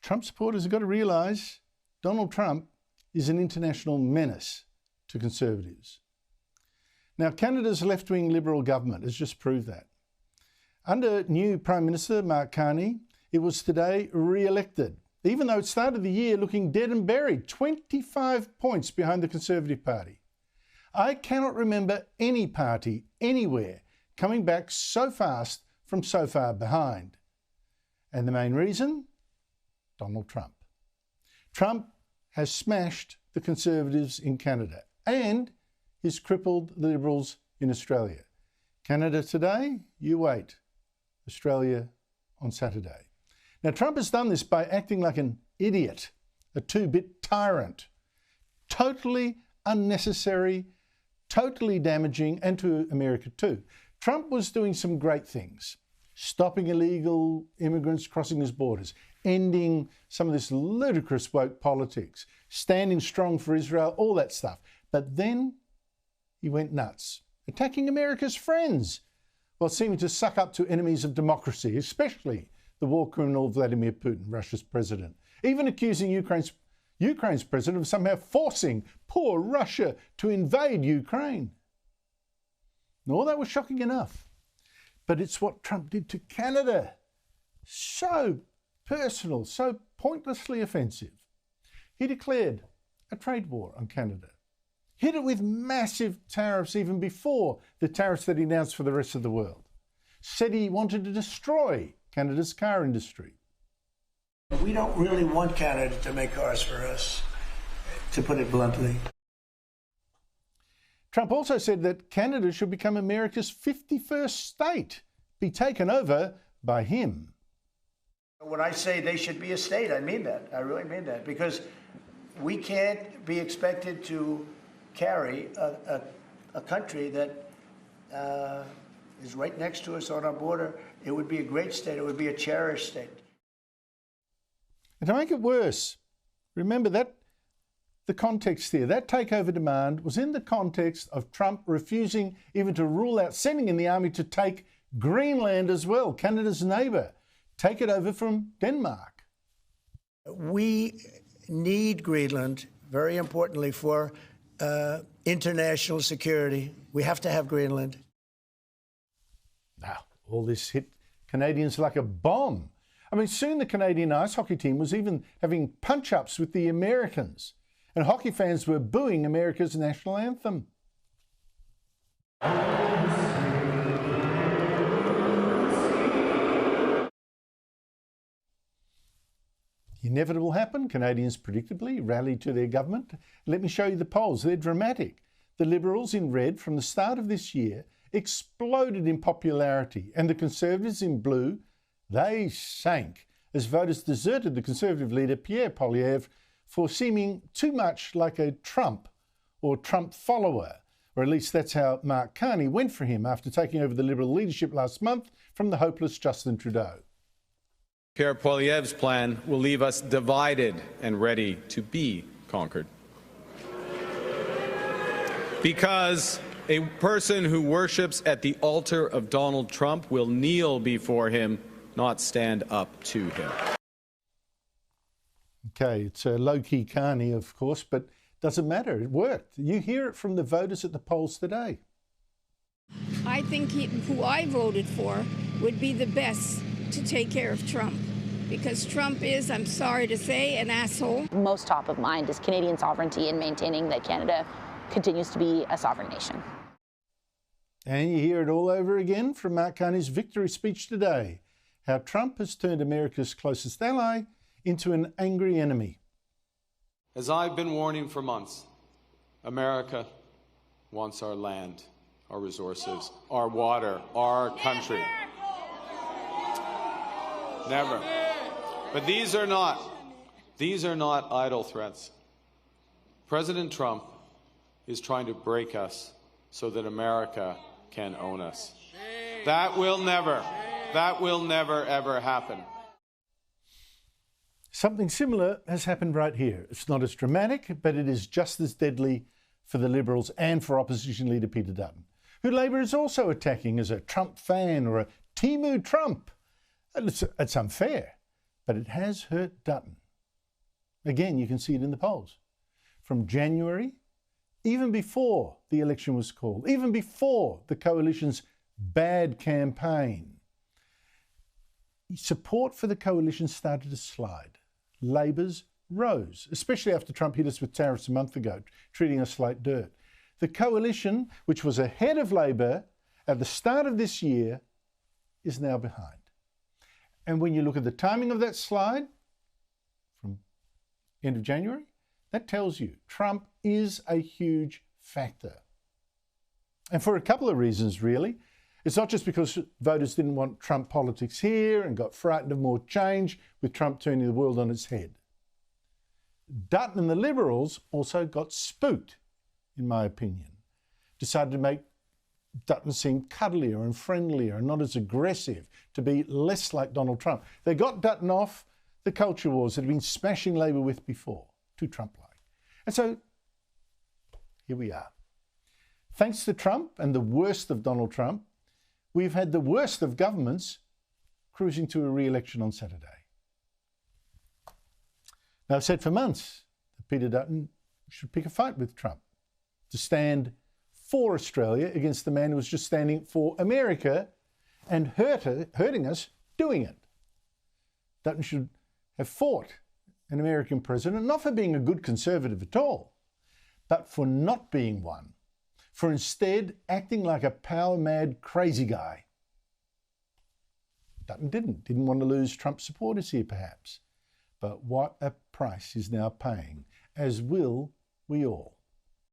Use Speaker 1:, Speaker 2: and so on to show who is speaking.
Speaker 1: Trump supporters have got to realise Donald Trump is an international menace to Conservatives. Now, Canada's left-wing Liberal government has just proved that. Under new Prime Minister Mark Carney, it was today re-elected, even though it started the year looking dead and buried, 25 points behind the Conservative Party. I cannot remember any party anywhere coming back so fast from so far behind. And the main reason? Donald Trump. Trump has smashed the Conservatives in Canada and he's crippled the Liberals in Australia. Canada today, you wait. Australia on Saturday. Now, Trump has done this by acting like an idiot, a two-bit tyrant. Totally unnecessary, totally damaging, and to America too. Trump was doing some great things. Stopping illegal immigrants crossing his borders, ending some of this ludicrous woke politics, standing strong for Israel, all that stuff. But then he went nuts, attacking America's friends while seeming to suck up to enemies of democracy, especially the war criminal Vladimir Putin, Russia's president, even accusing Ukraine's president of somehow forcing poor Russia to invade Ukraine. And all that was shocking enough. But it's what Trump did to Canada. So personal, so pointlessly offensive. He declared a trade war on Canada. Hit it with massive tariffs even before the tariffs that he announced for the rest of the world. Said he wanted to destroy Canada's car industry.
Speaker 2: We don't really want Canada to make cars for us, to put it bluntly.
Speaker 1: Trump also said that Canada should become America's 51st state, be taken over by him.
Speaker 2: When I say they should be a state, I mean that. I really mean that. Because we can't be expected to carry a country that is right next to us on our border. It would be a great state. It would be a cherished state.
Speaker 1: And to make it worse, remember that the context here, that takeover demand was in the context of Trump refusing even to rule out sending in the army to take Greenland as well, Canada's neighbour, take it over from Denmark.
Speaker 2: We need Greenland, very importantly, for international security. We have to have Greenland.
Speaker 1: Now, all this hit Canadians like a bomb. I mean, soon the Canadian ice hockey team was even having punch-ups with the Americans, and hockey fans were booing America's national anthem. The inevitable happened. Canadians predictably rallied to their government. Let me show you the polls. They're dramatic. The Liberals in red from the start of this year exploded in popularity, and the Conservatives in blue, they sank as voters deserted the Conservative leader Pierre Poilievre for seeming too much like a Trump or Trump follower, or at least that's how Mark Carney went for him after taking over the Liberal leadership last month from the hopeless Justin Trudeau.
Speaker 3: Pierre Poilievre's plan will leave us divided and ready to be conquered. Because a person who worships at the altar of Donald Trump will kneel before him, not stand up to him.
Speaker 1: Okay, it's a low-key Carney, of course, but doesn't matter. It worked. You hear it from the voters at the polls today.
Speaker 4: I think who I voted for would be the best to take care of Trump, because Trump is, I'm sorry to say, an asshole.
Speaker 5: Most top of mind is Canadian sovereignty and maintaining that Canada continues to be a sovereign nation.
Speaker 1: And you hear it all over again from Mark Carney's victory speech today, how Trump has turned America's closest ally into an angry enemy.
Speaker 3: As I've been warning for months, America wants our land, our resources, our water, our country. Never. But these are not idle threats. President Trump is trying to break us so that America can own us. That will never ever happen.
Speaker 1: Something similar has happened right here. It's not as dramatic, but it is just as deadly for the Liberals and for opposition leader Peter Dutton, who Labor is also attacking as a Trump fan or a Timu Trump. It's unfair. But it has hurt Dutton. Again, you can see it in the polls. From January, even before the election was called, even before the coalition's bad campaign, support for the coalition started to slide. Labor's rose, especially after Trump hit us with tariffs a month ago, treating us like dirt. The coalition, which was ahead of Labor at the start of this year, is now behind. And when you look at the timing of that slide from end of January, that tells you Trump is a huge factor. And for a couple of reasons, really. It's not just because voters didn't want Trump politics here and got frightened of more change with Trump turning the world on its head. Dutton and the Liberals also got spooked, in my opinion. Decided to make Dutton seem cuddlier and friendlier and not as aggressive, to be less like Donald Trump. They got Dutton off the culture wars that had been smashing Labor with before, too Trump-like. And so, here we are. Thanks to Trump and the worst of Donald Trump, we've had the worst of governments cruising to a re-election on Saturday. Now, I've said for months that Peter Dutton should pick a fight with Trump to stand for Australia against the man who was just standing for America and hurting us doing it. Dutton should have fought an American president, not for being a good conservative at all, but for not being one, for instead acting like a power-mad crazy guy. Dutton didn't want to lose Trump supporters here, perhaps. But what a price he's now paying, as will we all.